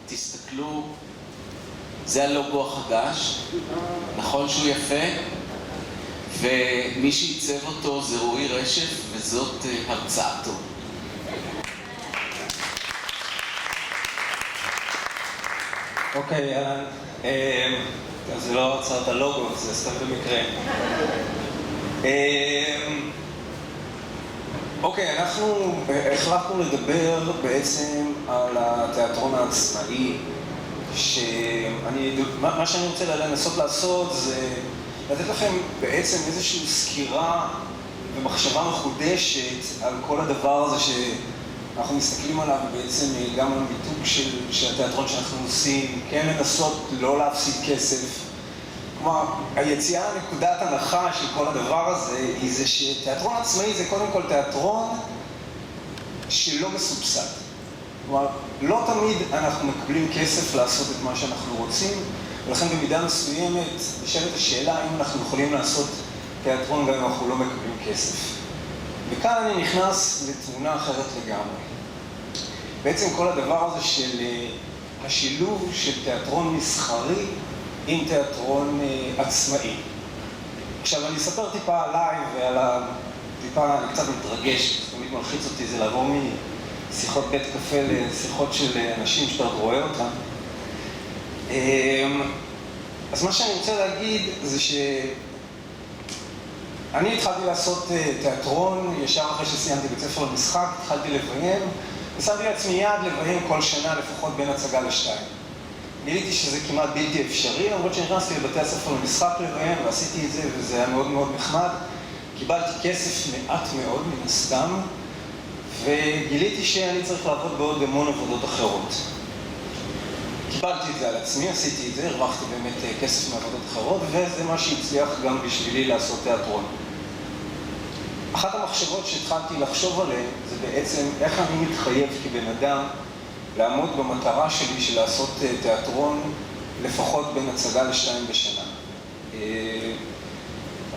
תסתכלו, זה הלוגו החדש, נכון שהוא יפה? ומי שעיצב אותו זה רועי רשף, וזאת הרצאתו. אוקיי, אהלן. זה לא הרצאת הלוגו, זה סתם במקרה. אוקיי, אנחנו החלטנו לדבר בעצם על התיאטרון העצמאי, מה שאני רוצה לנסות לעשות זה לתת לכם בעצם איזושהי סקירה ומחשבה מחודשת על כל הדבר הזה שאנחנו מסתכלים עליו, ובעצם גם על מיתוג של התיאטרון שאנחנו עושים, כן לנסות לא להפסיד כסף. כלומר, היציאה נקודת הנחה של כל הדבר הזה היא זה שתיאטרון עצמאי זה קודם כל תיאטרון שלא מסובסד. כלומר, לא תמיד אנחנו מקבלים כסף לעשות את מה שאנחנו רוצים, ולכן במידה מסוימת נשאלת השאלה אם אנחנו יכולים לעשות תיאטרון גם אם אנחנו לא מקבלים כסף. וכאן אני נכנס לתמונה אחרת לגמרי. בעצם כל הדבר הזה של השילוב של תיאטרון מסחרי עם תיאטרון עצמאי. עכשיו, אני אספר טיפה עליי טיפה אני קצת מתרגש, תמיד מלחיץ אותי, זה לעבור משיחות בית קפה לשיחות של אנשים שאתה רואה אותם. אז מה שאני רוצה להגיד זה שאני התחלתי לעשות תיאטרון, ישר אחרי שסיימתי בית ספר למשחק, התחלתי לביים, ושמתי לעצמי יעד לביים כל שנה לפחות בין הצגה לשתיים. גיליתי שזה כמעט בלתי אפשרי, למרות שנכנסתי לבתי הספר למשחק לביים ועשיתי את זה, וזה היה מאוד מאוד נחמד. קיבלתי כסף מעט מאוד מן הסתם, וגיליתי שאני צריך לעבוד בעוד המון עבודות אחרות. קיבלתי את זה על עצמי, עשיתי את זה, הרווחתי באמת כסף מעבודות אחרות, וזה מה שהצליח גם בשבילי לעשות תיאטרון. אחת המחשבות שהתחלתי לחשוב עליהן זה בעצם איך אני מתחייב כבן אדם לעמוד במטרה שלי של לעשות תיאטרון לפחות בין הצגה לשתיים בשנה.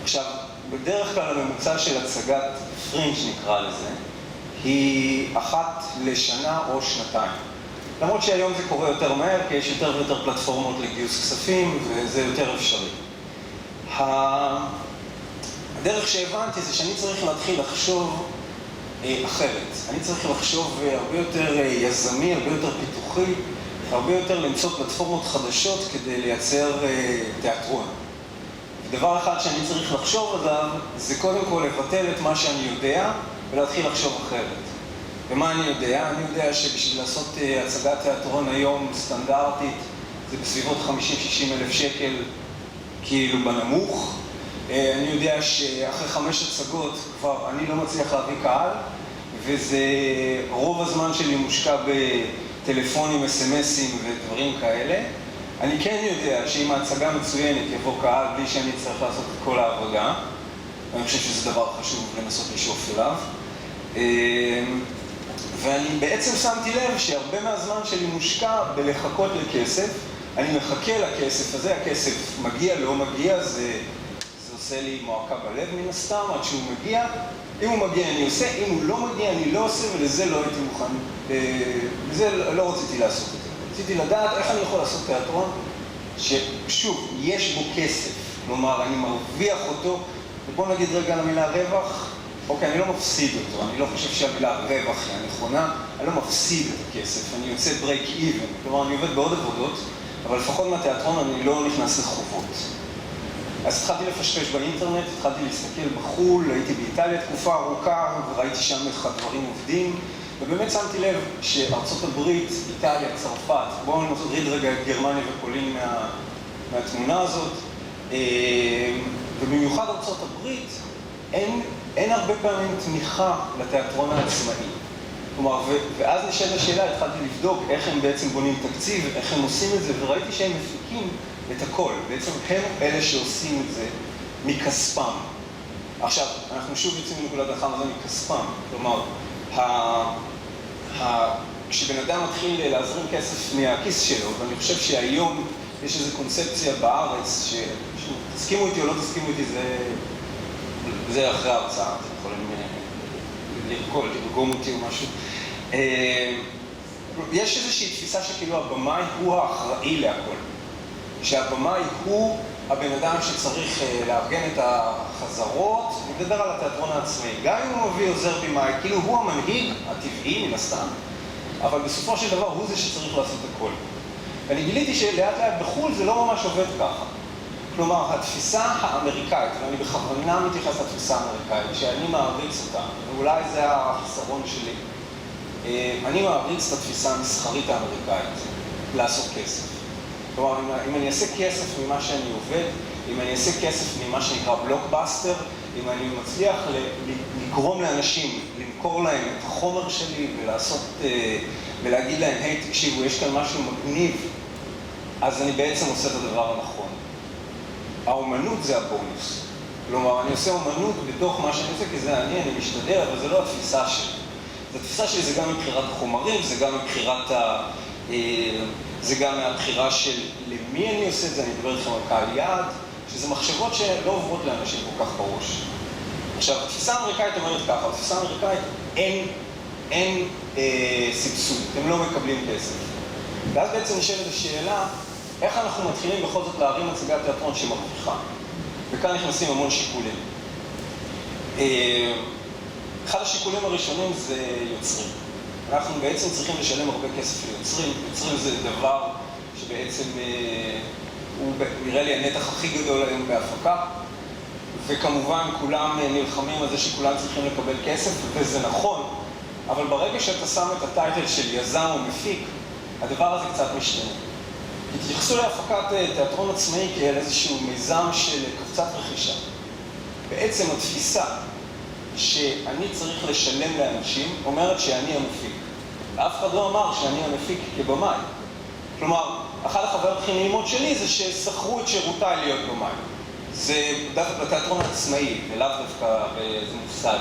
עכשיו, בדרך כלל הממוצע של הצגת פרינג' נקרא לזה, היא אחת לשנה או שנתיים. למרות שהיום זה קורה יותר מהר, כי יש יותר ויותר פלטפורמות לגיוס כספים, וזה יותר אפשרי. הדרך שהבנתי זה שאני צריך להתחיל לחשוב אחרת. אני צריך לחשוב הרבה יותר יזמי, הרבה יותר פיתוחי, הרבה יותר למצוא פלטפורמות חדשות כדי לייצר תיאטרון. ודבר אחד שאני צריך לחשוב עליו זה קודם כל לבטל את מה שאני יודע ולהתחיל לחשוב אחרת. ומה אני יודע? אני יודע שבשביל לעשות הצגת תיאטרון היום סטנדרטית זה בסביבות 50-60 אלף שקל כאילו בנמוך. אני יודע שאחרי 5 הצגות כבר אני לא מצליח להביא קהל, וזה רוב הזמן שלי מושקע בטלפונים, אס-אמסים ודברים כאלה. אני כן יודע שאם ההצגה מצוינת יבוא קהל בלי שאני צריך לעשות את כל העבודה. אני חושב שזה דבר חשוב לנסות לשאוף אליו. ואני בעצם שמתי לב שהרבה מהזמן שלי מושקע בלחכות לכסף. אני מחכה לכסף הזה, הכסף מגיע, לא מגיע, זה עושה לי מועקה בלב מן הסתם, עד שהוא מגיע. אם הוא מגיע אני עושה, אם הוא לא מגיע אני לא עושה, ולזה לא הייתי מוכן, לזה לא רציתי לעשות את זה. רציתי לדעת איך אני יכול לעשות תיאטרון ששוב, יש בו כסף, כלומר אני מרוויח אותו, ובוא נגיד רגע על המילה רווח, אוקיי, אני לא מפסיד אותו, אני לא חושב שהמילה רווח היא הנכונה, אני לא מפסיד את הכסף, אני יוצא break even, כלומר אני עובד בעוד עבודות, אבל לפחות מהתיאטרון אני לא נכנס לחובות. אז התחלתי לפשפש באינטרנט, התחלתי להסתכל בחול, הייתי באיטליה תקופה ארוכה, וראיתי שם איך הדברים עובדים, ובאמת שמתי לב שארצות הברית, איטליה, צרפת, בואו נוריד רגע את גרמניה ופולין מהתמונה הזאת, ובמיוחד ארצות הברית, אין הרבה פעמים תמיכה לתיאטרון העצמאי. כלומר, ואז נשאלת השאלה, התחלתי לבדוק איך הם בעצם בונים תקציב, איך הם עושים את זה, וראיתי שהם מפיקים את הכל. בעצם הם אלה שעושים את זה מכספם. עכשיו, אנחנו שוב יוצאים מנקודת הנחה מה זה מכספם. כלומר, כשבן אדם מתחיל להזרים כסף מהכיס שלו, ואני חושב שהיום יש איזו קונספציה בארץ, תסכימו איתי או לא תסכימו איתי, זה אחרי ההרצאה, אתם יכולים לרגום אותי או משהו. יש איזושהי תפיסה שכאילו הבמאי הוא האחראי להכל. שהבמאי הוא הבן אדם שצריך לארגן את החזרות, אני מדבר על התיאטרון העצמאי. גם אם הוא מביא עוזר במאי, כאילו הוא המנהיג הטבעי מן הסתם, אבל בסופו של דבר הוא זה שצריך לעשות הכל. ואני גיליתי שלאט לאט בחו"ל זה לא ממש עובד ככה. כלומר, התפיסה האמריקאית, ואני בכוונה מתייחס לתפיסה האמריקאית, שאני מעריץ אותה, ואולי זה החיסרון שלי, אני מעריץ את התפיסה המסחרית האמריקאית, לעשות כסף. כלומר, אם אני אעשה כסף ממה שאני עובד, אם אני אעשה כסף ממה שנקרא בלוקבאסטר, אם אני מצליח לגרום לאנשים, למכור להם את החומר שלי ולהגיד להם, היי, תקשיבו, יש כאן משהו מגניב, אז אני בעצם עושה את הדבר הנכון. האומנות זה הבונוס. כלומר, אני עושה אומנות בתוך מה שאני עושה, כי זה אני משתדל, אבל זה לא התפיסה שלי. התפיסה שלי זה גם מבחירת החומרים, זה גם מהבחירה של למי אני עושה את זה, אני מדבר איתכם על קהל יעד, שזה מחשבות שלא עוברות לאנשים כל כך בראש. עכשיו, התפיסה האמריקאית אומרת ככה, התפיסה האמריקאית אין סבסוד, אתם לא מקבלים כסף. ואז בעצם נשאלת השאלה, איך אנחנו מתחילים בכל זאת להרים הצגת תיאטרון שמרוויחה? וכאן נכנסים המון שיקולים. אחד השיקולים הראשונים זה יוצרים. אנחנו בעצם צריכים לשלם הרבה כסף ליוצרים. יוצרים זה דבר שבעצם הוא נראה לי הנתח הכי גדול היום בהפקה, וכמובן כולם נלחמים על זה שכולם צריכים לקבל כסף, וזה נכון, אבל ברגע שאתה שם את הטייטל של יזם או מפיק, הדבר הזה קצת משתנה. התייחסו להפקת תיאטרון עצמאי כאל איזשהו מיזם של קבוצת רכישה. בעצם התפיסה שאני צריך לשלם לאנשים אומרת שאני המפיק. ואף אחד לא אמר שאני המפיק כבמאי. כלומר, אחת החוויות הכי נעימות שלי זה ששכרו את שירותיי להיות במאי. זה דווקא בתיאטרון העצמאי, ולאו דווקא באיזה מוסד.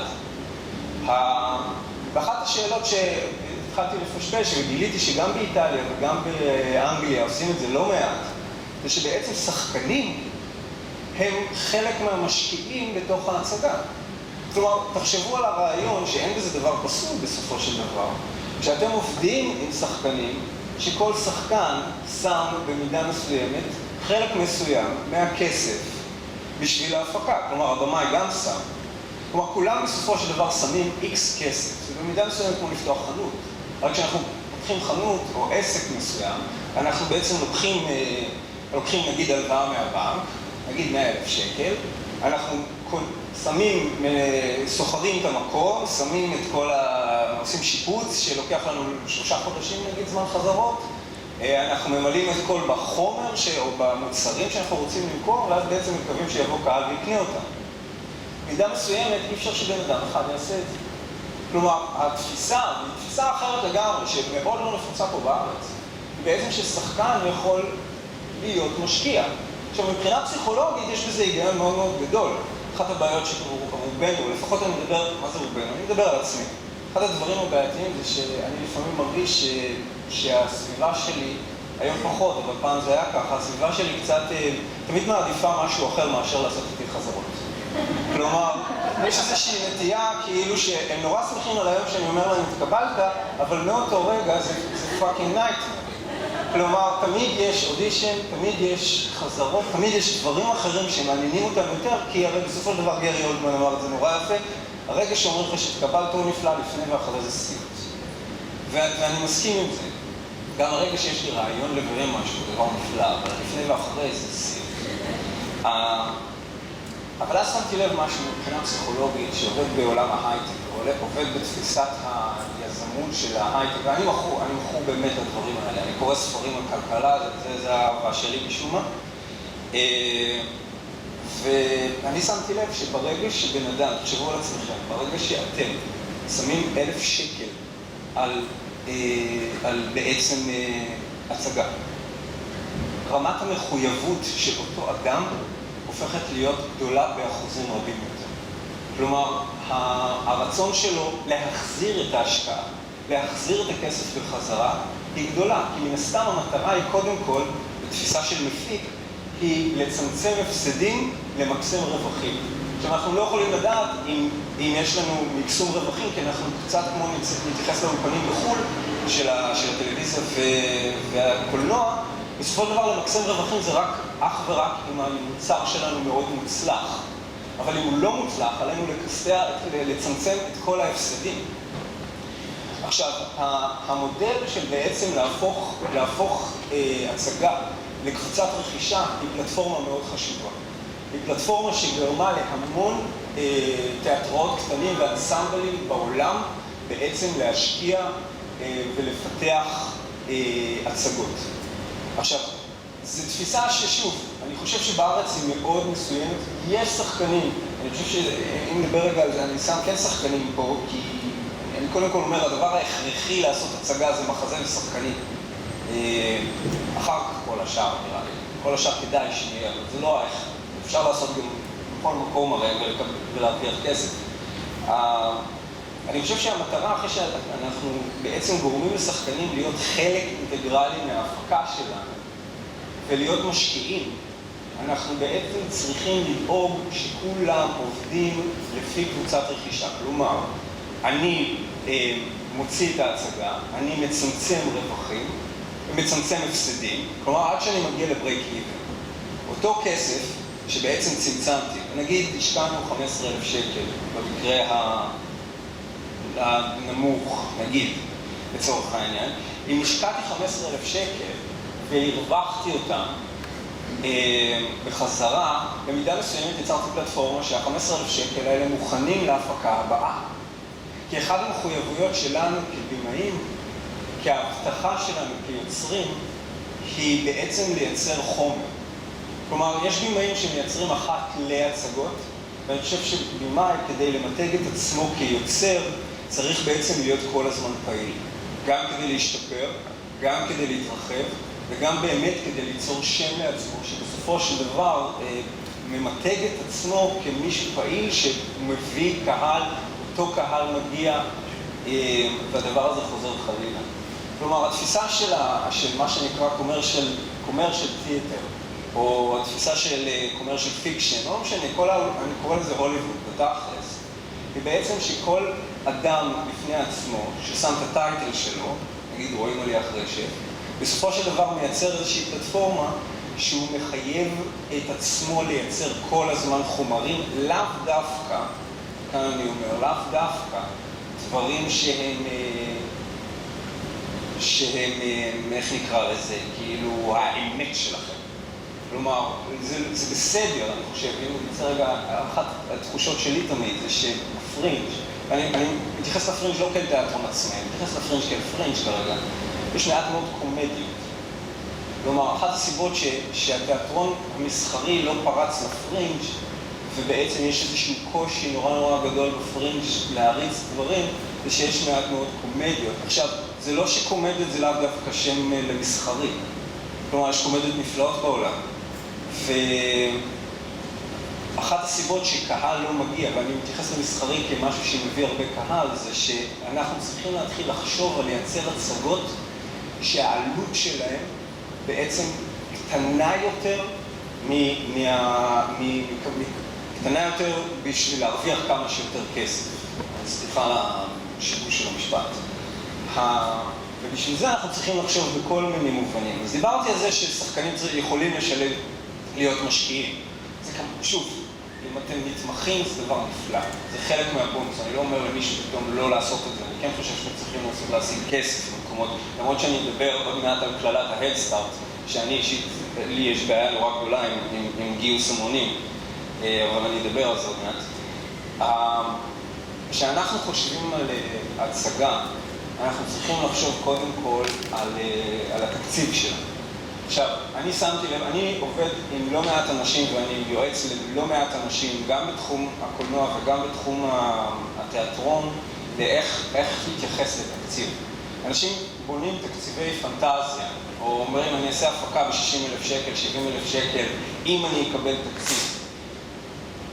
ואחת השאלות שהתחלתי לפשפש, וגיליתי שגם באיטליה וגם באנגליה עושים את זה לא מעט, זה שבעצם שחקנים הם חלק מהמשקיעים בתוך ההצגה. כלומר, תחשבו על הרעיון שאין בזה דבר פסול בסופו של דבר. כשאתם עובדים עם שחקנים, שכל שחקן שם במידה מסוימת חלק מסוים מהכסף בשביל ההפקה. כלומר, הבמאי גם שם. כלומר, כולם בסופו של דבר שמים X כסף. זה במידה מסוימת כמו לפתוח חנות. רק כשאנחנו פותחים חנות או עסק מסוים, אנחנו בעצם לוקחים נגיד הלוואה מהבנק, נגיד 100,000 שקל, אנחנו סוחרים את המקום, שמים את עושים שיפוץ שלוקח לנו 3 חודשים נגיד זמן חזרות, אנחנו ממלאים את כל בחומר או במוצרים שאנחנו רוצים למכור, ואז בעצם מקווים שיבוא קהל ויקנה אותם. מידה מסוימת אי אפשר שבן אדם אחד יעשה את זה. כלומר, התפיסה, היא תפיסה אחרת לגמרי, שמאוד לא נפוצה פה בארץ, היא בעצם ששחקן יכול להיות משקיע. עכשיו, מבחינה פסיכולוגית יש בזה היגיון מאוד מאוד גדול. אחת הבעיות שרובנו, לפחות אני מדבר, מה זה רובנו? אני מדבר על עצמי. אחד הדברים הבעייתיים זה שאני לפעמים מרגיש שהסביבה שלי, היום פחות, אבל פעם זה היה ככה, הסביבה שלי קצת, תמיד מעדיפה משהו אחר מאשר לעשות איתי חזרות. כלומר, יש איזושהי נטייה כאילו שהם נורא שמחים על היום שאני אומר להם, התקבלת, אבל מאותו רגע זה fucking nightmare. כלומר, תמיד יש אודישן, תמיד יש חזרות, תמיד יש דברים אחרים שמעניינים אותם יותר, כי הרי בסופו של דבר גרי אולדמן אמר את זה נורא יפה, הרגע שאומרים לך שהתקבלת הוא נפלא, לפני ואחרי זה סיוט. ואני מסכים עם זה. גם הרגע שיש לי רעיון לביים משהו, זה דבר נפלא, אבל לפני ואחרי זה סיוט. אבל אז שמתי לב משהו מבחינה פסיכולוגית שעובד בעולם ההייטק, עובד בתפיסת היזמות של ההייטק, ואני מכור באמת לדברים האלה, אני קורא ספרים על כלכלה, זה האהבה שלי משום מה. ואני שמתי לב שברגע שבן אדם, תחשבו על עצמכם, ברגע שאתם שמים 1,000 שקל על בעצם הצגה, רמת המחויבות של אותו אדם הופכת להיות גדולה באחוזים רבים יותר. כלומר, הרצון שלו להחזיר את ההשקעה, להחזיר את הכסף בחזרה, היא גדולה. כי מן הסתם המטרה היא קודם כל, בתפיסה של מפיק, היא לצמצם הפסדים, למקסם רווחים. עכשיו, אנחנו לא יכולים לדעת אם יש לנו מקסום רווחים, כי אנחנו קצת כמו נתייחס לאולפנים בחו"ל של הטלוויזיה והקולנוע. בסופו של דבר, למקסם רווחים זה אך ורק אם המוצר שלנו מאוד מוצלח. אבל אם הוא לא מוצלח, עלינו לצמצם את כל ההפסדים. עכשיו, המודל של בעצם להפוך הצגה לקבוצת רכישה היא פלטפורמה מאוד חשובה. היא פלטפורמה שגרמה להמון תיאטראות קטנים ואנסמבלים בעולם בעצם להשקיע ולפתח הצגות. עכשיו, זו תפיסה ששוב, אני חושב שבארץ היא מאוד מסוימת. יש שחקנים, אני חושב שאם נדבר רגע על זה, אני שם כן שחקנים פה, כי אני קודם כל אומר, הדבר ההכרחי לעשות הצגה זה מחזה ושחקנים. אחר כך כל השאר נראה לי. כל השאר כדאי שיהיה, אבל זה לא ההכרח. אפשר לעשות גם בכל מקום הרי ולהרוויח כסף. אני חושב שהמטרה, אחרי שאנחנו בעצם גורמים לשחקנים להיות חלק אינטגרלי מההפקה שלנו ולהיות משקיעים, אנחנו בעצם צריכים לדאוג שכולם עובדים לפי קבוצת רכישה. כלומר, אני מוציא את ההצגה, אני מצמצם רווחים ומצמצם הפסדים, כלומר עד שאני מגיע לבריק איבן. אותו כסף שבעצם צמצמתי, נגיד השקענו 15,000 שקל במקרה הנמוך, נגיד, לצורך העניין, אם השקעתי 15,000 שקל והרווחתי אותם בחזרה, במידה מסוימת יצרתי פלטפורמה שה-15,000 שקל האלה מוכנים להפקה הבאה. כי אחת המחויבויות שלנו כבימאים, כהבטחה שלנו כיוצרים, היא בעצם לייצר חומר. כלומר, יש בימאים שמייצרים אחת להצגות, ואני חושב שבימאי, כדי למתג את עצמו כיוצר, צריך בעצם להיות כל הזמן פעיל. גם כדי להשתפר, גם כדי להתרחב, וגם באמת כדי ליצור שם לעצמו, שבסופו של דבר ממתג את עצמו כמישהו פעיל שמביא קהל, אותו קהל מגיע, והדבר הזה חוזר חלילה. כלומר, התפיסה של מה שנקרא commercial theater, או התפיסה של commercial fiction, לא משנה, אני קורא לזה הוליווד, בתכלס, היא בעצם שכל אדם בפני עצמו, ששם את הטייטל שלו, נגיד רואים עלי אחרי בסופו של דבר מייצר איזושהי פלטפורמה שהוא מחייב את עצמו לייצר כל הזמן חומרים, לאו דווקא, כאן אני אומר, לאו דווקא, דברים שהם, איך נקרא לזה, כאילו האמת שלכם. כלומר, זה בסדר, אני חושב, אם נמצא רגע, אחת התחושות שלי תמיד זה שהפרינג', אני מתייחס לפרינג' לא כאל תיאטרון עצמי, אני מתייחס לפרינג' כאל פרינג' כרגע, יש מעט מאוד קומדיות. כלומר, אחת הסיבות שהתיאטרון המסחרי לא פרץ לפרינג' ובעצם יש איזשהו קושי נורא גדול בפרינג' להריץ דברים, זה שיש מעט מאוד קומדיות. עכשיו, זה לא שקומדיות זה לאו דווקא שם למסחרי. כלומר, יש קומדיות נפלאות בעולם. ואחת הסיבות שקהל לא מגיע, ואני מתייחס למסחרי כמשהו שמביא הרבה קהל, זה שאנחנו צריכים להתחיל לחשוב על לייצר הצגות שהעלות שלהם בעצם קטנה יותר קטנה יותר בשביל להרוויח כמה שיותר כסף. סליחה על השיבוש של המשפט. ובשביל זה אנחנו צריכים לחשוב בכל מיני מובנים. אז דיברתי על זה ששחקנים יכולים לשלב להיות משקיעים. זה כאן, שוב, אם אתם נתמכים זה דבר נפלא. זה חלק מהבונוס. אני לא אומר למישהו פתאום לא לעשות את זה. אני כן חושב שאתם צריכים לעשות להשיג כסף במקומות. למרות שאני אדבר עוד מעט על כללת ההדסטארט, שאני אישית, לי יש בעיה נורא גדולה עם גיוס המונים, אבל אני אדבר על זה עוד מעט. כשאנחנו חושבים על הצגה, אנחנו צריכים לחשוב קודם כל על התקציב שלנו. עכשיו, אני שמתי לב, אני עובד עם לא מעט אנשים ואני יועץ ללא מעט אנשים, גם בתחום הקולנוע וגם בתחום התיאטרון, לאיך להתייחס לתקציב. אנשים בונים תקציבי פנטזיה, או אומרים, אני אעשה הפקה ב-60,000 שקל, 70,000 שקל, אם אני אקבל תקציב.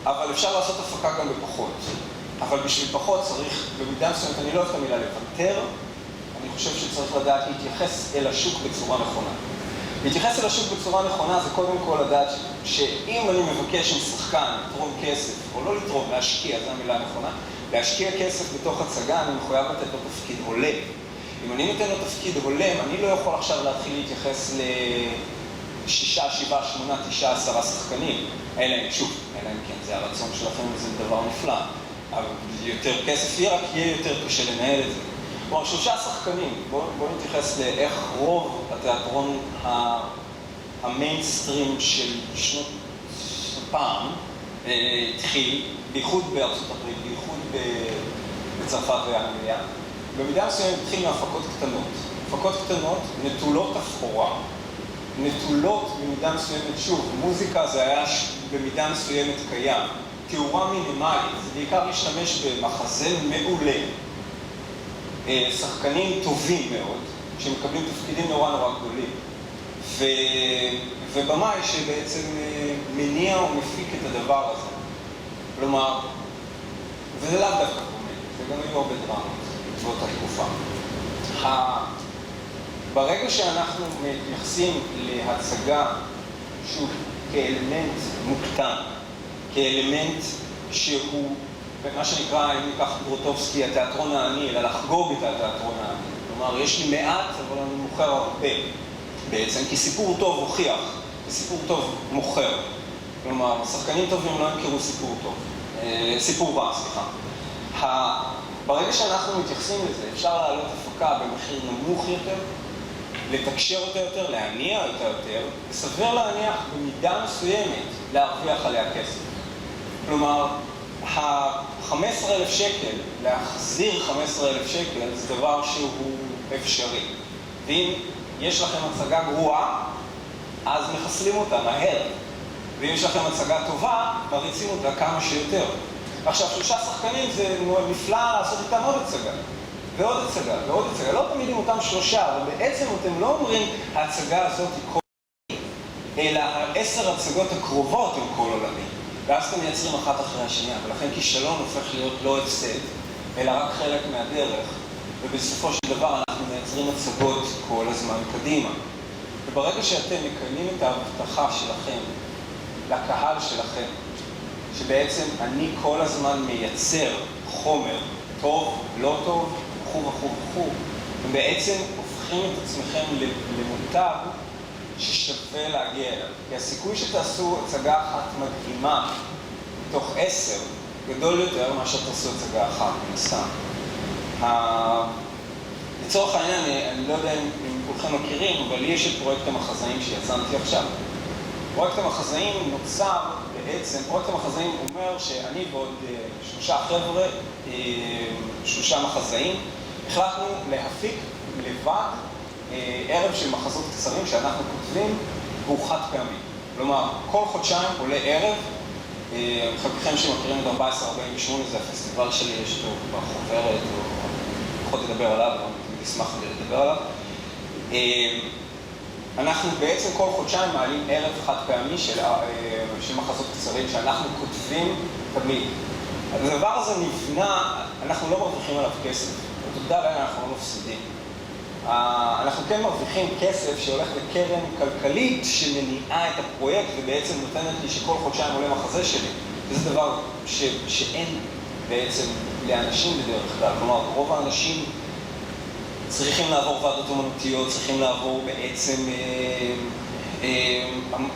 אבל אפשר לעשות הפקה גם בפחות. אבל בשביל פחות צריך, במידה מסוימת, אני לא אוהב את המילה לוותר, אני חושב שצריך לדעת להתייחס אל השוק בצורה נכונה. להתייחס אל השוק בצורה נכונה זה קודם כל לדעת שאם אני מבקש עם שחקן לתרום כסף, או לא לתרום, להשקיע, זו המילה הנכונה, להשקיע כסף בתוך הצגה, אני מחויב לתת לו תפקיד הולם. אם אני נותן לו תפקיד הולם, אני לא יכול עכשיו להתחיל להתייחס ל6, 7, 8, 9, 10 שחקנים. אלא אם כן, זה הרצון שלכם וזה דבר נפלא. אבל יותר כסף יהיה, רק יהיה יותר קשה לנהל את זה. כלומר, 3 שחקנים, בואו נתייחס לאיך רוב התיאטרון המיינסטרים של שנות פעם התחיל, בייחוד בארצות הברית, בייחוד בצרפת ואנגליה. במידה מסוימת התחיל מהפקות קטנות. הפקות קטנות נטולות אפורה, נטולות במידה מסוימת, שוב, מוזיקה זה היה במידה מסוימת קיים. תאורה מינימלית, זה בעיקר להשתמש במחזה מעולה. שחקנים טובים מאוד, שמקבלים תפקידים נורא גדולים. ובמאי שבעצם מניע או מפיק את הדבר הזה. כלומר, וזה לאו דווקא קומדיה, זה גם היו הרבה דרמות באותה תקופה. ברגע שאנחנו מתייחסים להצגה, שוב, כאלמנט מוקטן, כאלמנט שהוא, מה שנקרא, אם ניקח ברוטובסקי, התיאטרון העני, אלא לחגוג את התיאטרון העני. כלומר, יש לי מעט, אבל אני מוכר הרבה, בעצם, כי סיפור טוב הוכיח, וסיפור טוב מוכר. כלומר, שחקנים טובים לא ימכרו סיפור טוב. סיפור רע, סליחה. ברגע שאנחנו מתייחסים לזה, אפשר להעלות הפקה במחיר נמוך יותר, לתקשר אותה יותר, להניע אותה יותר, וסביר להניח במידה מסוימת להרוויח עליה כסף. כלומר, ה-15,000 שקל, להחזיר 15,000 שקל, זה דבר שהוא אפשרי. ואם יש לכם הצגה גרועה, אז מחסלים אותה מהר. ואם יש לכם הצגה טובה, מריצים אותה כמה שיותר. עכשיו, 3 שחקנים זה נפלא לעשות איתם עוד הצגה. ועוד הצגה, ועוד הצגה. לא תמיד עם אותם 3, אבל בעצם אתם לא אומרים, ההצגה הזאת היא כל עולמי, אלא 10 הצגות הקרובות הן כל עולמי. ואז אתם מייצרים אחת אחרי השנייה, ולכן כישלון הופך להיות לא הפסד, אלא רק חלק מהדרך. ובסופו של דבר אנחנו מייצרים הצגות כל הזמן קדימה. וברגע שאתם מקיימים את ההבטחה שלכם, לקהל שלכם, שבעצם אני כל הזמן מייצר חומר טוב, לא טוב, וכו', ובעצם הופכים את עצמכם למותג ששווה להגיע אליו. כי הסיכוי שתעשו הצגה אחת מדהימה מתוך 10 גדול יותר מאשר תעשו הצגה אחת, מנסה. לצורך העניין, אני לא יודע אם כולכם מכירים, אבל לי יש את פרויקט המחזאים שיצאתי עכשיו. פרויקט המחזאים נוצר בעצם, פרויקט המחזאים אומר שאני ועוד 3 חבר'ה, 3 מחזאים, החלטנו להפיק לבד ערב של מחזות קצרים שאנחנו כותבים, והוא חד פעמי. כלומר, כל חודשיים עולה ערב, חלקכם שמכירים את 1448, זה הפסטיבל שלי, יש לו בחוברת, או פחות לדבר עליו, אבל אני אשמח לדבר עליו. אנחנו בעצם כל חודשיים מעלים ערב חד פעמי של מחזות קצרים שאנחנו כותבים תמיד. הדבר הזה נבנה, אנחנו לא מרוויחים עליו כסף, ותודה לאן אנחנו לא מפסידים. אנחנו כן מרוויחים כסף שהולך לקרן כלכלית שמניעה את הפרויקט ובעצם נותנת לי שכל חודשיים עולה מחזה שלי. וזה דבר שאין בעצם לאנשים בדרך כלל. כלומר, רוב האנשים צריכים לעבור ועדות אומנותיות, צריכים לעבור בעצם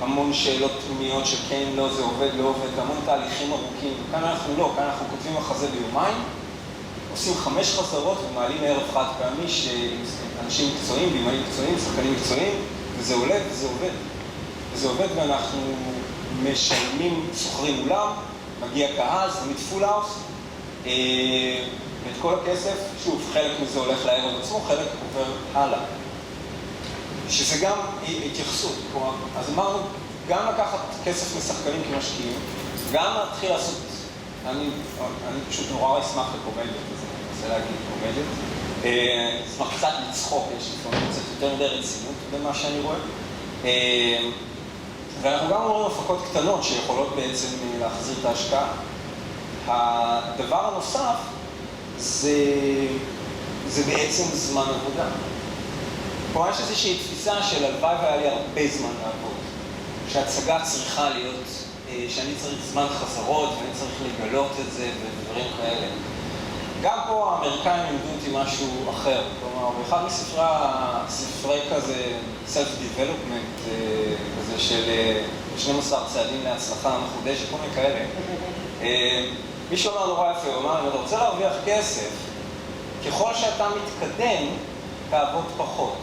המון שאלות פנימיות של כן, לא, זה עובד, לא עובד, המון תהליכים ארוכים. כאן אנחנו לא, כאן אנחנו כותבים מחזה ביומיים, עושים 5 חזרות ומעלים ערב חד פעמי שאנשים מקצועיים, בימאים מקצועיים, שחקנים מקצועיים, וזה עולה וזה עובד. וזה עובד ואנחנו משלמים, סוחרים אולם, מגיע קהל, זה פול האוס, ואת כל הכסף, שוב, חלק מזה הולך לערב עצמו, חלק עובר הלאה. שזה גם התייחסות, כלומר, אז אמרנו, גם לקחת כסף משחקנים כמשקיעים, גם להתחיל לעשות, אני פשוט נורא אשמח לקומדיות, אז אני רוצה להגיד קומדיות. אשמח קצת לצחוק, יש לפעמים קצת יותר מדי רצינות במה שאני רואה. ואנחנו גם רואים הפקות קטנות שיכולות בעצם להחזיר את ההשקעה. הדבר הנוסף זה בעצם זמן עבודה. כמובן יש איזושהי תפיסה של הלוואי והיה לי הרבה זמן לעבוד. שההצגה צריכה להיות, שאני צריך זמן חזרות ואני צריך לגלות את זה ודברים כאלה. גם פה האמריקאים לימדו אותי משהו אחר. כלומר, באחד מספרי כזה, self-development, כזה של 12 צעדים להצלחה מחודשת, כל מיני כאלה. מישהו אמר נורא יפה, הוא אמר, אם אתה רוצה להרוויח כסף, ככל שאתה מתקדם, תעבוד פחות.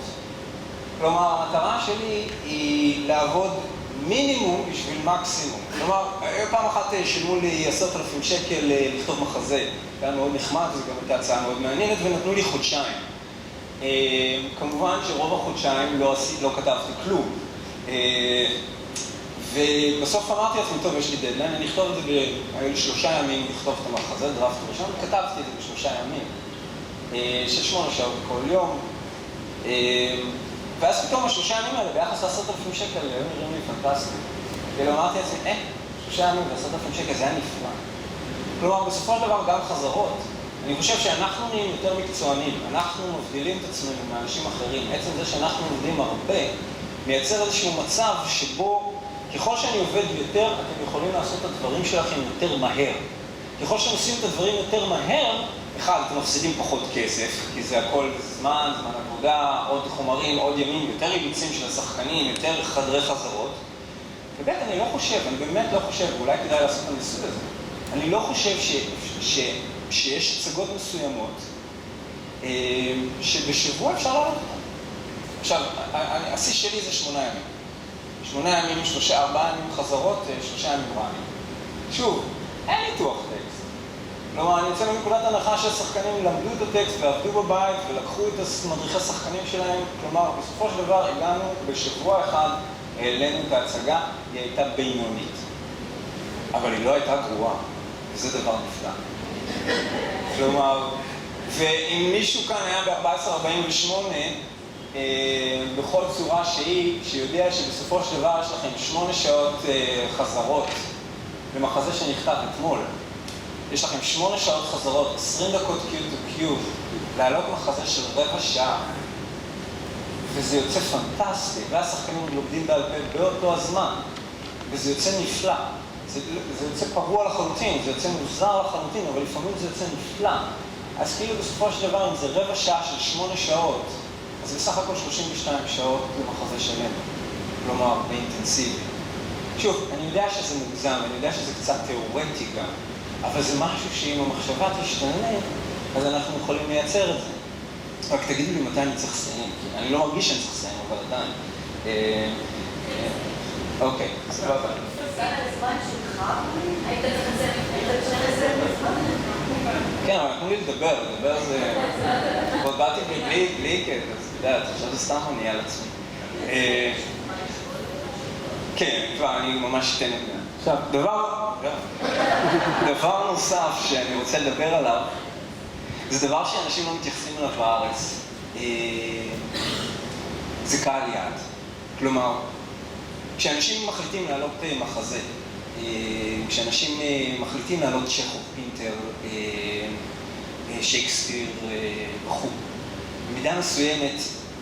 כלומר, המטרה שלי היא לעבוד מינימום בשביל מקסימום. כלומר, פעם אחת שילמו לי 10,000 שקל לכתוב מחזה. זה היה מאוד נחמד, וזו גם הייתה הצעה מאוד מעניינת, ונתנו לי חודשיים. כמובן שרוב החודשיים לא כתבתי כלום. ובסוף אמרתי לעצמי, טוב, יש לי דדליין, אני אכתוב את זה, היו לי 3 ימים לכתוב את המחזה, דראפט ראשון, כתבתי את זה ב3 ימים. 6-8 שעות כל יום. ואז פתאום ה3 ימים האלה, ביחס ל10,000 שקל, היו נראים לי פנטסטיים. כאילו אמרתי לעצמי, 3 ימים ו10,000 שקל, זה היה נפלא. כלומר, בסופו של דבר גם חזרות. אני חושב שאנחנו נהיים יותר מקצוענים, אנחנו מבדילים את עצמנו מאנשים אחרים. עצם זה שאנחנו עובדים הרבה, מייצר איזשהו מצב שבו, ככל שאני עובד יותר, אתם יכולים לעשות את הדברים שלכם יותר מהר. ככל שאתם עושים את הדברים יותר מהר, אחד, אתם מפסידים פחות כסף, כי זה הכל זמן עבודה, עוד חומרים, עוד ימים, יותר אילוצים של השחקנים, יותר חדרי חזרות. ובית, אני לא חושב, אני באמת לא חושב, ואולי כדאי לעשות את הניסוי הזה, אני לא חושב שיש הצגות מסוימות שבשבוע אפשר לעלות אותן. עכשיו, השיא שלי זה 8 ימים. 8 ימים, 4 ימים חזרות, 3 ימים רעמים. שוב, אין ניתוח טקסט. כלומר, אני יוצא מנקודת הנחה שהשחקנים למדו את הטקסט ועבדו בבית ולקחו את מדריכי השחקנים שלהם. כלומר, בסופו של דבר הגענו בשבוע אחד, העלינו את ההצגה, היא הייתה בינונית. אבל היא לא הייתה גרועה, וזה דבר נפלא. כלומר, ואם מישהו כאן היה ב-14:48, בכל צורה שהיא, שיודע שבסופו של דבר יש לכם 8 שעות חזרות למחזה שנכתב אתמול. יש לכם 8 שעות חזרות, 20 דקות Q2Q, לעלות מחזה של 15 שעה. וזה יוצא פנטסטי, והשחקנים לומדים בעל פה באותו הזמן. וזה יוצא נפלא. זה יוצא פרוע לחלוטין, זה יוצא מוזר לחלוטין, אבל לפעמים זה יוצא נפלא. אז כאילו בסופו של דבר, אם זה 15 שעה של 8 שעות, אז זה בסך הכל 32 שעות למחזה שלם. כלומר, באינטנסיבי. שוב, אני יודע שזה מוגזם, אני יודע שזה קצת תיאורטי גם, אבל זה משהו שאם המחשבה תשתנה, אז אנחנו יכולים לייצר את זה. רק תגידו לי מתי אני צריך לסיים, כי אני לא מרגיש שאני צריך לסיים, אבל עדיין. אוקיי, סבבה. זה הזמן שלך? היית צריך לסיים? כן, אבל תנו לי לדבר זה... עוד באתי בלי קטע, אז אתה יודע, עכשיו זה סתם אני על עצמי. כן, כבר אני ממש אתן את זה. עכשיו, דבר נוסף שאני רוצה לדבר עליו, זה דבר שאנשים לא מתייחסים אליו בארץ. זה קהל יעד. כלומר, כשאנשים מחליטים לעלות מחזה, כשאנשים מחליטים לעלות צ'כוב, פינטר, שייקספיר וכו', במידה מסוימת,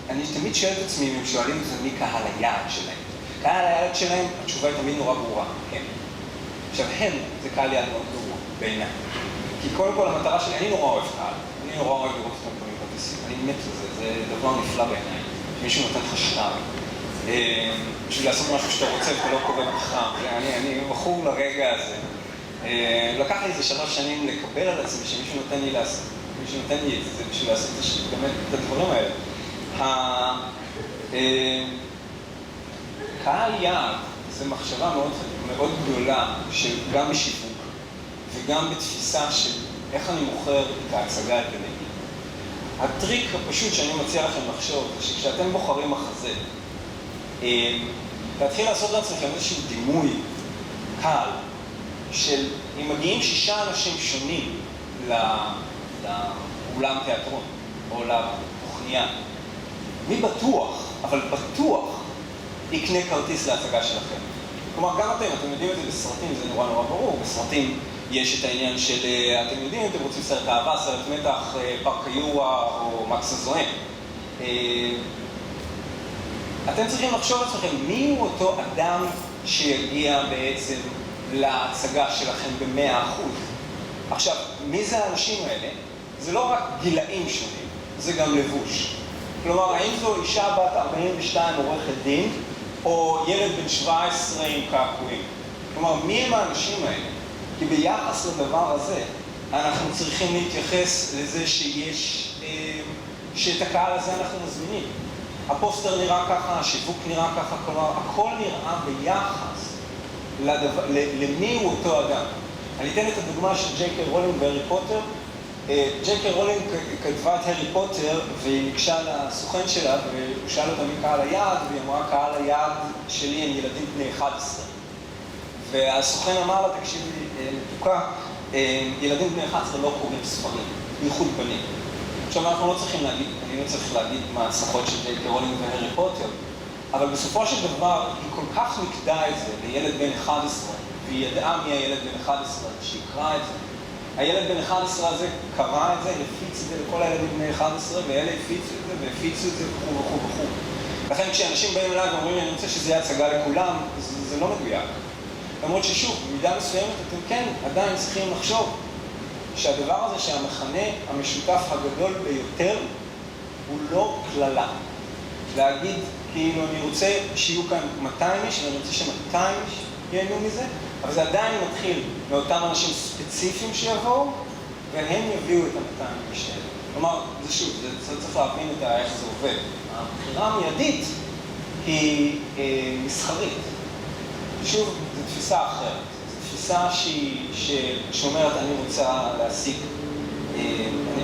אני תמיד שואל את עצמי אם הם שואלים את זה מי קהל היעד שלהם. קהל היעד שלהם, התשובה היא תמיד נורא ברורה, הם. עכשיו, הם זה קהל יעד מאוד גרוע, בעיניי. כי קודם כל המטרה שלי, אני נורא אוהב קהל, אני נורא אוהב לראות את המקומות כרטיסים, אני מת לזה, זה דבר נפלא בעיניי, שמישהו נותן לך שטר. בשביל לעשות משהו שאתה רוצה ואתה לא קובע בחם, אני בחור לרגע הזה. לקח לי איזה 3 שנים לקבל על עצמי שמישהו נותן לי לעשות, מישהו נותן לי את זה בשביל לעשות באמת את הדברים האלה. קהל יעד זה מחשבה מאוד, מאוד גדולה שגם בשיווק וגם בתפיסה של איך אני מוכר את ההצגה את בינינו. הטריק הפשוט שאני מציע לכם לחשוב זה שכשאתם בוחרים מחזה, להתחיל לעשות לעצמכם איזשהו דימוי קל של אם מגיעים 6 אנשים שונים לאולם תיאטרון או לתוכניה, מי בטוח, אבל בטוח יקנה כרטיס להצגה שלכם. כלומר, גם אתם יודעים את זה בסרטים, זה נורא ברור, בסרטים יש את העניין של, אתם יודעים, אתם רוצים סרט אהבה, סרט מתח, פארק היורה או מקס הזוהם. אתם צריכים לחשוב לעצמכם, מי הוא אותו אדם שיגיע בעצם להצגה שלכם ב-100%? עכשיו, מי זה האנשים האלה? זה לא רק גילאים שונים, זה גם לבוש. כלומר, האם זו אישה בת 42 עורכת דין, או ילד בן 17 עם קעקועים? כלומר, מי הם האנשים האלה? כי ביחס לדבר הזה, אנחנו צריכים להתייחס לזה שאת הקהל הזה אנחנו מזמינים. הפוסטר נראה ככה, השיווק נראה ככה, כלומר, הכל נראה ביחס למי הוא אותו אדם. אני אתן את הדוגמה של ג'יי קיי רולינג והארי פוטר. ג'יי קיי רולינג כתבה את הארי פוטר והיא ניגשה לסוכן שלה והוא שאל אותה מי קהל היעד, והיא אמרה, קהל היעד שלי הם ילדים בני 11. והסוכן אמר לה, תקשיבי מתוקה, ילדים בני 11 לא קוראים ספרים, בייחוד בנים. עכשיו אנחנו לא צריכים להגיד, אני לא צריך להגיד מה ההצלחות של ג'יי קיי רולינג והארי פוטר, אבל בסופו של דבר היא כל כך נקדה את זה לילד בן 11, והיא ידעה מי הילד בן 11 שיקרא את זה. הילד בן 11 הזה קרא את זה, הפיץ את זה לכל הילדים בני 11, ואלה הפיצו את זה והפיצו את זה וכו' וכו' וכו'. לכן כשאנשים באים אליי ואומרים לי, אני רוצה שזה יהיה הצגה לכולם, זה לא מדויק. למרות ששוב, במידה מסוימת אתם כן עדיין צריכים לחשוב שהדבר הזה שהמכנה המשותף הגדול ביותר הוא לא כללה. להגיד, כאילו אני רוצה שיהיו כאן 200 איש, ואני רוצה ש200 איש ייהנו מזה, אבל זה עדיין מתחיל מאותם אנשים ספציפיים שיבואו, והם יביאו את ה200 איש האלה. כלומר, זה שוב, זה צריך להבין את איך זה עובד. הבחירה המיידית היא מסחרית. שוב, זו תפיסה אחרת. זו תפיסה שאומרת, אני רוצה להשיג,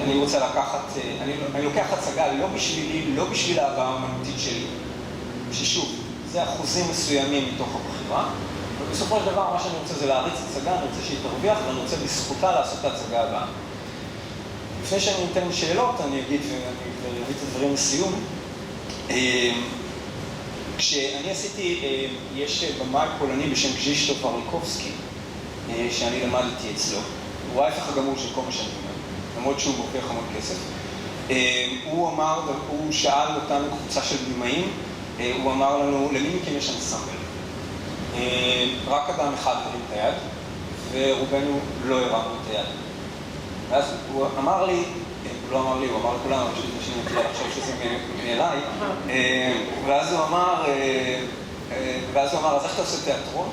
אני רוצה לקחת, אני לוקח הצגה לא בשבילי, לא בשביל האהבה האמנותית שלי, ששוב, זה אחוזים מסוימים מתוך הבחירה, ובסופו של דבר מה שאני רוצה זה להריץ הצגה, אני רוצה שהיא תרוויח, ואני רוצה בזכותה לעשות את ההצגה הבאה. לפני שאני אתן שאלות, אני אגיד ואני אביא את הדברים לסיום. כשאני עשיתי, יש במאי פולני בשם קז'ישטוף אריקובסקי, שאני למדתי אצלו. הוא ההפך הגמור של כל מה שאני אומר, למרות שהוא מוכיח המון כסף. הוא שאל אותנו קבוצה של בימאים, הוא אמר לנו, למי מכם יש אנסמבל? רק אדם אחד הרים את היד, ורובנו לא הרמנו את היד. ואז הוא אמר לי, הוא לא אמר לי, הוא אמר לכולם, אבל פשוט אנשים נתחילה לחשוב שזה מאליי, ואז הוא אמר, אז איך אתה עושה תיאטרון?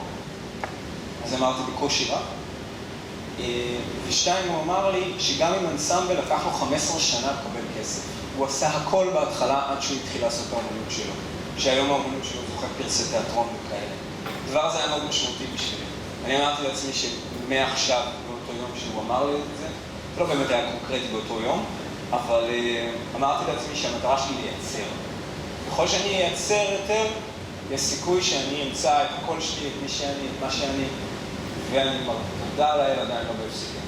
אז אמרתי, בקושי רע. ושתיים, הוא אמר לי שגם אם אנסמבל לקח לו 15 שנה לקבל כסף. הוא עשה הכל בהתחלה עד שהוא התחיל לעשות את האמנות שלו. שהיום האמנות שלו זוכה פרסי תיאטרון וכאלה. הדבר הזה היה מאוד משמעותי בשבילי. אני אמרתי לעצמי שמעכשיו, באותו יום שהוא אמר לי את זה, זה לא באמת היה קונקרטי באותו יום, אבל אמרתי לעצמי שהמטרה שלי לייצר. ככל שאני אייצר יותר, יש סיכוי שאני אמצא את הקול שלי, את מי שאני, את מה שאני, ואני תודה לאל עדיין לא בהפסיקים.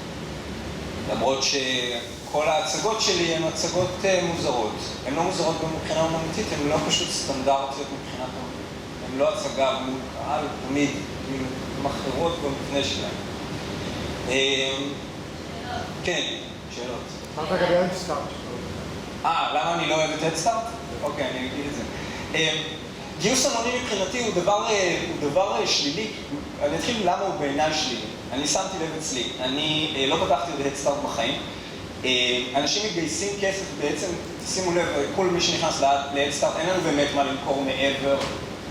למרות שכל ההצגות שלי הן הצגות מוזרות. הן לא מוזרות גם מבחינה אומנותית, הן לא פשוט סטנדרטיות מבחינת אומנותית. הן לא הצגה מול קהל, תמיד, מחרות במבנה שלהם. כן, שאלות. אמרת לגבי הדסטארט. למה אני לא אוהב את הדסטארט? אוקיי, אני אגיד את זה. גיוס המוני מבחינתי הוא דבר שלילי. אני אתחיל למה הוא בעיניי שלילי. אני שמתי לב אצלי, אני לא פתחתי את הדסטארט בחיים. אנשים מתגייסים כסף בעצם, שימו לב, כל מי שנכנס להדסטארט, אין לנו באמת מה למכור מעבר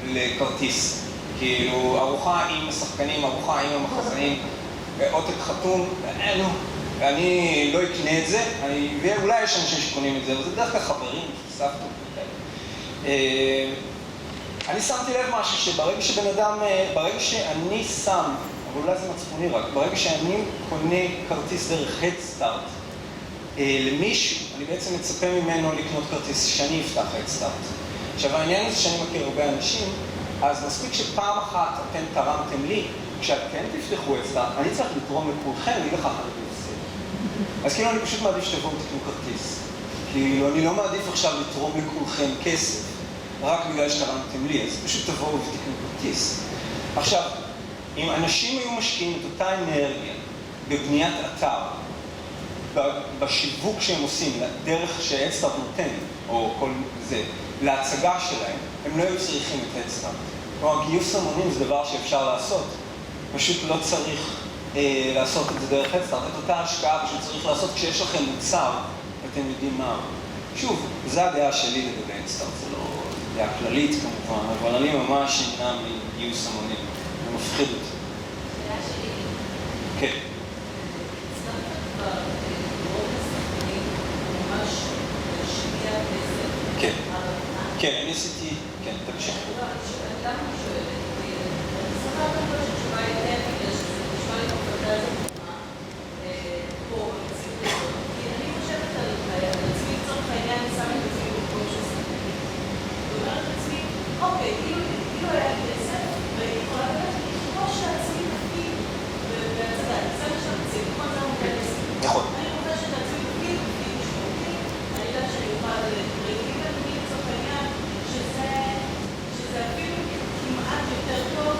לכרטיס. כאילו, ארוחה עם השחקנים, ארוחה עם המחזנים, עותק חתום, אני לא אקנה את זה, ואולי יש אנשים שקונים את זה, אבל זה דרך כלל חברים, סבתות וכאלה. אני שמתי לב משהו שברגע שבן אדם, ברגע שאני שם, אבל אולי זה מצפוני רק, ברגע שאני קונה כרטיס דרך הדסטארט למישהו, אני בעצם מצפה ממנו לקנות כרטיס שאני אפתח הדסטארט. עכשיו העניין הזה שאני מכיר הרבה אנשים, אז מספיק שפעם אחת אתם תרמתם לי, כשאתם תפתחו הדסטארט, אני צריך לתרום לכולכם, אני לכך אני בסדר. אז כאילו אני פשוט מעדיף שתבואו ותקנו כרטיס. כאילו אני לא מעדיף עכשיו לתרום לכולכם כסף, רק בגלל שתרמתם לי, אז פשוט תבואו ותקנו כרטיס. עכשיו, אם אנשים היו משקיעים את אותה אנרגיה בבניית אתר, בשיווק שהם עושים, לדרך שהדסטארט נותן, או כל זה, להצגה שלהם, הם לא היו צריכים את הדסטארט. כלומר, גיוס המונים זה דבר שאפשר לעשות. פשוט לא צריך לעשות את זה דרך הדסטארט. את אותה השקעה פשוט צריך לעשות כשיש לכם מוצר, ואתם יודעים מה. שוב, זו הדעה שלי לגבי הדסטארט, זה לא דעה כללית כמובן, אבל אני ממש נמנע מגיוס המונים. זה מפחיד אותי. שאלה שלי. כן. כן, כן, אני עשיתי, כן, תמשיך. למה אני שואלת? אני שמחה גם פה שתשובה יותר, בגלל שזה נשמע לי בפרטה הזאת פה, במציאות הזאת. כי אני חושבת על עצמי, לצורך העניין, אני שמה את עצמי במקום של סרטנים. ואומרת לעצמי, אוקיי, כאילו היה לי כסף, ויכולה לדעת כמו שעצמי תפקיד בהצגה. זה מה שאני מציג, נכון? זה המודל עסקי. נכון. אני חושבת לעצמי תפקיד משמעותי, אני יודעת שאני אוכל להגיד לעצמי לצורך העניין, שזה אפילו כמעט יותר טוב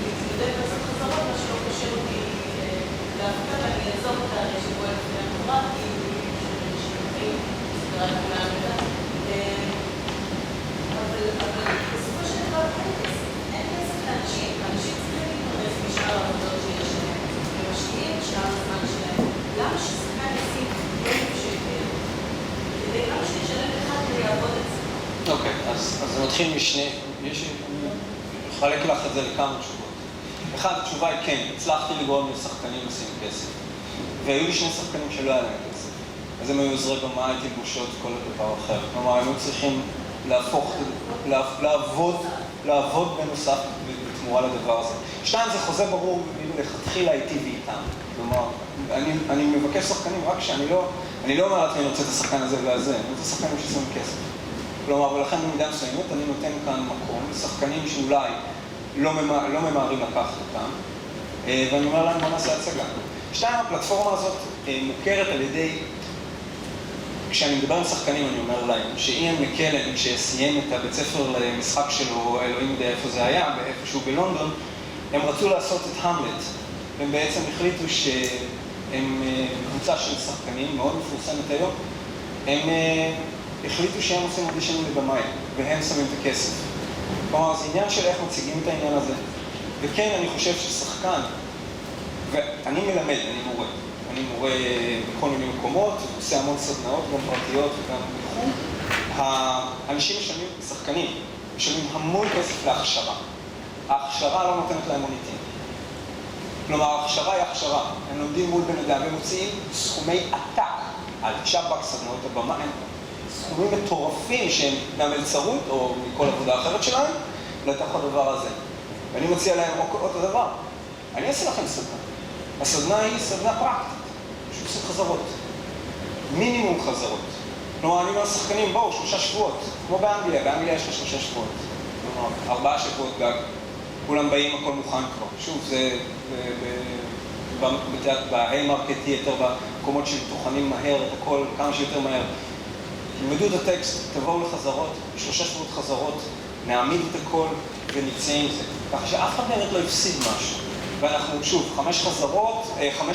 להתמודד לעשות חזרות, מה שלא קשה אותי להפקה, ואני אעזור את הרי שבוע לפני המורה, כי שמחים, סדרה כולה עמידה. אבל בסופו של דבר אין כסף לאנשים, אנשים צריכים להתמודד משאר העבודות שיש להם, ומשקיעים שאר הזמן שלהם. למה ששחקן ישים $1,000 כדי למה שישלם אחד ויעבוד את זה? אוקיי, אז זה מתחיל משני, אני אחלק לך את זה לכמה תשובות. אחד, התשובה היא כן, הצלחתי לגרום לשחקנים לשים כסף. והיו לי שני שחקנים שלא היה להם כסף. אז הם היו עוזרי במה, תלבושות, כל הדבר אחר. כלומר, הם היו צריכים לעבוד בנוסף בתמורה לדבר הזה. שתיים, זה חוזה ברור, לכתחילה איתי ואיתם. כלומר, אני מבקש שחקנים רק שאני לא אומר לעצמי, אני רוצה את השחקן הזה והזה, אני רוצה שחקנים ששמים כסף. כלומר, ולכן במידה מסוימת אני נותן כאן מקום לשחקנים שאולי לא ממהרים לקחת אותם, ואני אומר להם, בוא נעשה הצגה. שתיים, הפלטפורמה הזאת מוכרת על ידי, כשאני מדבר עם שחקנים אני אומר להם, שאיין מקלן, שסיים את הבית ספר למשחק שלו, אלוהים יודע איפה זה היה, איפשהו בלונדון, הם רצו לעשות את המלט. הם בעצם החליטו שהם קבוצה של שחקנים, מאוד מפורסמת היום, הם החליטו שהם עושים אודישנים לבמאי, והם שמים את הכסף. כלומר, זה עניין של איך מציגים את העניין הזה. וכן, אני חושב ששחקן, ואני מלמד, אני מורה בכל מיני מקומות, ועושה המון סדנאות, גם פרטיות וגם בחו"ל. האנשים משלמים, שחקנים, משלמים המון כסף להכשרה. ההכשרה לא נותנת להם מוניטין. כלומר, ההכשרה היא הכשרה. הם לומדים מול בן אדם, הם מוציאים סכומי עתק על צ'אפק, סדנאות הבמה, סכומים מטורפים שהם מהמלצרות או מכל עבודה אחרת שלהם לתוך הדבר הזה. ואני מציע להם אותו דבר. אני אעשה לכם סדנה. הסדנה היא סדנה פרקטית. פשוט עושים חזרות. מינימום חזרות. כלומר, אני אומר לשחקנים, בואו, 3 שבועות. כמו באנגליה, באנגליה יש 3 שבועות. כלומר, 4 שבועות גג. כולם באים, הכל מוכן כבר. שוב, זה בהיי-מרקט יותר במקומות שמתוכנים מהר, את הכל כמה שיותר מהר. תלמדו את הטקסט, תבואו לחזרות, 3 שבועות חזרות, נעמיד את הכל ונצא עם זה. ככה שאף אחד באמת לא יפסיד משהו. ואנחנו, שוב, 5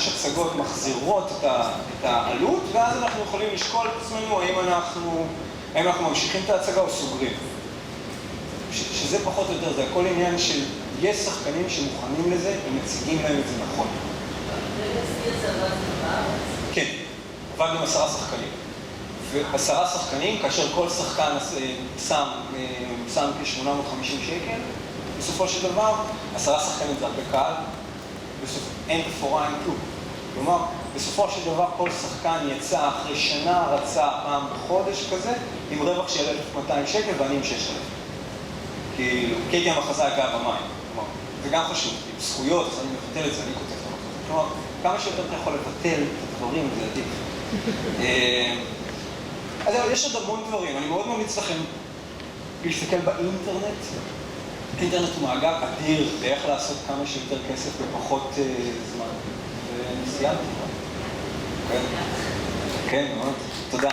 הצגות מחזירות את העלות, ואז אנחנו יכולים לשקול את עצמנו האם אנחנו ממשיכים את ההצגה או סוגרים. שזה פחות או יותר, זה הכל עניין של יש שחקנים שמוכנים לזה, הם מציגים להם את זה נכון. כן, עבד עם 10 שחקנים. ו10 שחקנים, כאשר כל שחקן שם כ$850, בסופו של דבר, 10 שחקנים זה הרבה קהל, אין תפורה, אין כלום. כלומר, בסופו של דבר כל שחקן יצא אחרי שנה, רצה פעם בחודש כזה, עם רווח של $1,200 ואני עם $6,000. כאילו, קייטי המחזה הגעה במים. כלומר, זה גם חשוב, עם זכויות, אז אני מבטל את זה, אני כותב את המחזה. כלומר, כמה שיותר אתה יכול לבטל את הדברים, זה עדיף. אז יש עוד המון דברים, אני מאוד ממליץ לכם להסתכל באינטרנט. האינטרנט הוא מעגל אדיר לאיך לעשות כמה שיותר כסף בפחות זמן. וסיימתי. כן, מאוד. תודה.